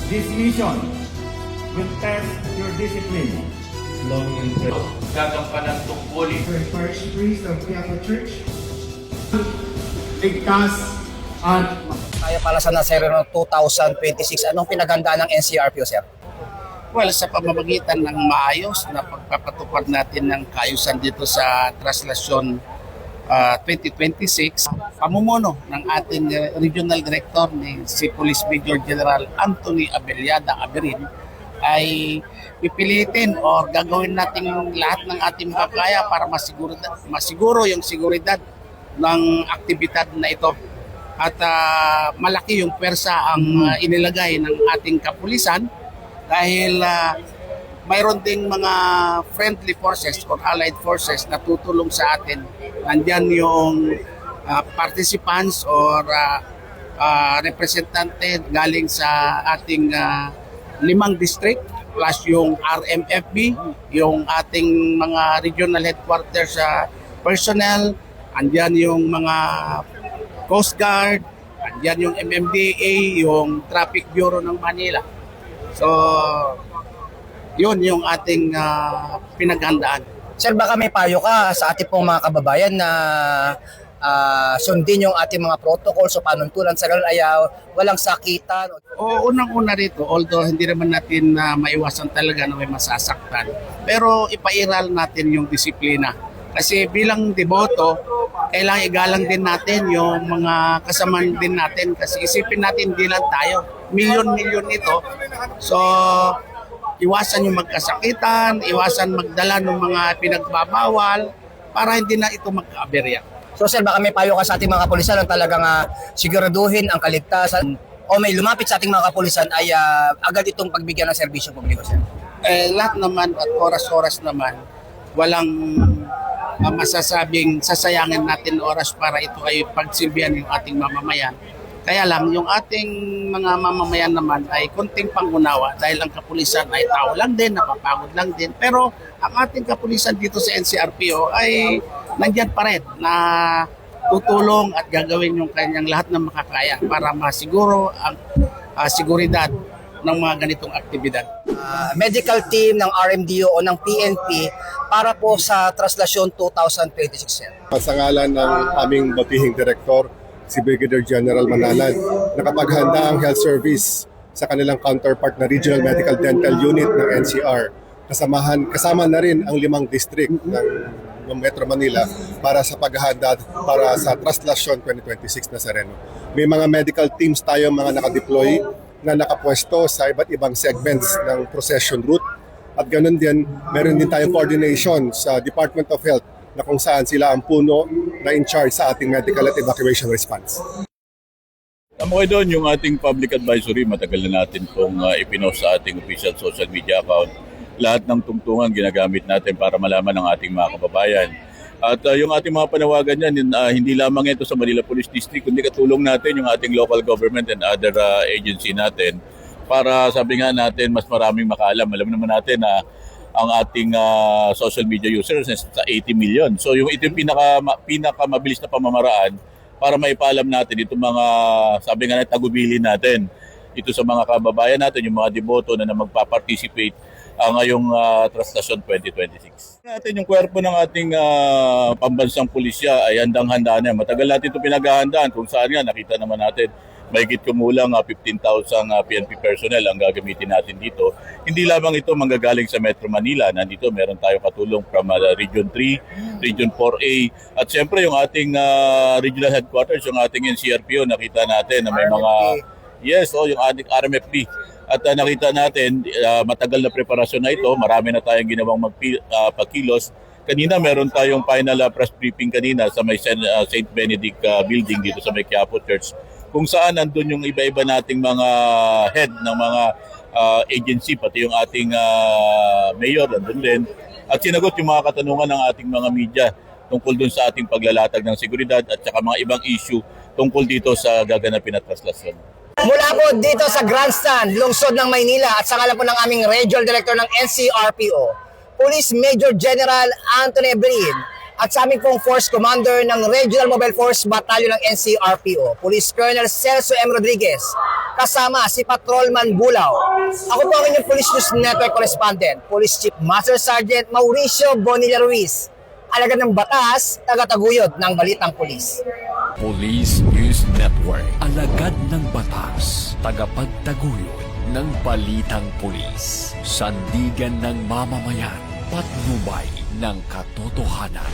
This mission will test your discipline. Long interest. Gagampanan tungkulin. Parish priest of Quiapo Church. Ligtas at Tayo pala sa Nazareno 2026. Anong pinaghandaan ng NCRPO, sir? Well, sa pamamagitan ng maayos na pagpapatupad natin ng kaayusan dito sa Traslasyon 2026, pamumuno ng ating Regional Director ni si Police Major General Anthony Abellada Aberin ay pipilitin o gagawin natin lahat ng ating makakaya para masiguro yung seguridad ng aktibidad na ito. At malaki yung pwersa ang inilagay ng ating kapulisan dahil mayroon ding mga friendly forces or allied forces na tutulong sa atin. Nandyan yung participants or representante galing sa ating 5 district plus yung RMFB, yung ating mga regional headquarters personnel, andyan yung mga Coast Guard, andyan yung MMDA, yung Traffic Bureau ng Manila. So, yun yung ating pinaghandaan. Sir, baka may payo ka sa ating pong mga kababayan na sundin yung ating mga protocols o panuntunan sa ganun ay walang sakitan. O unang-una rito, although hindi naman natin maiwasan talaga na may masasaktan, pero ipairal natin yung disiplina. Kasi bilang deboto, kailangan igalang din natin yung mga kasamaan din natin kasi isipin natin hindi lang tayo. Milyon-milyon ito. So, iwasan yung magkasakitan, iwasan magdala ng mga pinagbabawal para hindi na ito magkaaberya. So, sir, baka may payo ka sa ating mga kapulisan na talagang siguraduhin ang kaligtasan o may lumapit sa ating mga kapulisan ay agad itong pagbigyan ng serbisyo publiko, sir? Lahat naman at oras-oras naman, walang masasabing sasayangin natin oras para ito ay pagsilbihan yung ating mamamayan. Kaya lang, yung ating mga mamamayan naman ay konting pangunawa dahil ang kapulisan ay tao lang din, napapagod lang din. Pero ang ating kapulisan dito sa NCRPO ay nandyan pa rin na tutulong at gagawin yung kanyang lahat ng makakaya para masiguro ang seguridad ng mga ganitong aktibidad. Medical team ng RMDO o ng PNP para po sa Traslasyon 2026, sir. Sa ngalan ng aming batihing direktor, si Brigadier General Manalan, nakapaghanda ang health service sa kanilang counterpart na Regional Medical Dental Unit ng NCR. Kasama na rin ang 5 district ng Metro Manila para sa paghahanda para sa Traslasyon 2026 na Nazareno. May mga medical teams tayo mga nakadeploy na nakapwesto sa iba't ibang segments ng procession route. At ganun din, meron din tayong coordination sa Department of Health na kung saan sila ang puno na in charge sa ating medical at evacuation response. Tama kayo doon, yung ating public advisory, matagal na natin itong ipinost sa ating official social media account. Lahat ng tungtungan ginagamit natin para malaman ng ating mga kababayan. At yung ating mga panawagan yan, hindi lamang ito sa Manila Police District, kundi katulong natin yung ating local government and other agency natin para sabi nga natin mas maraming makaalam. Alam naman natin na ang ating social media users sa 80 million. So ito yung pinakamabilis na pamamaraan para maipaalam natin itong mga sabi nga natin tagubilin natin. Ito sa mga kababayan natin, yung mga deboto na magpa-participate ngayong Traslasyon 2026. Natin yung kwerpo ng ating pambansang pulisya ay handang-handa na. Matagal natin ito pinaghahandaan kung saan nga nakita naman natin mahigit kumulang 15,000 PNP personnel ang gagamitin natin dito. Hindi lamang ito manggagaling sa Metro Manila. Nandito meron tayong katulong from Region 3, Region 4A at siyempre yung ating regional headquarters, yung ating NCRPO, nakita natin na may mga yung ating RMFB. At nakita natin, matagal na preparasyon na ito. Marami na tayong ginawang pagkilos. Kanina meron tayong final press briefing kanina sa may St. Benedict building dito sa may Quiapo Church. Kung saan nandun yung iba-iba nating mga head ng mga agency, pati yung ating mayor nandun din. At sinagot yung mga katanungan ng ating mga media tungkol dun sa ating paglalatag ng seguridad at saka mga ibang issue tungkol dito sa gaganapin at traslasyon. Mula po dito sa Grandstand, lungsod ng Maynila at sa ngalan po ng aming Regional Director ng NCRPO, Police Major General Anthony Aberin, At sa aming pong Force Commander ng Regional Mobile Force Battalion ng NCRPO, Police Colonel Celso M. Rodriguez, kasama si Patrolman Bulao. Ako po ang inyong Police News Network Correspondent, Police Chief Master Sergeant Mauricio Bonilla Ruiz, alagad ng batas, tagataguyod ng Balitang Pulis. Police News Network, alagad ng batas, tagapagtaguyod ng Balitang Pulis, sandigan ng mamamayan, patnubay ng katotohanan.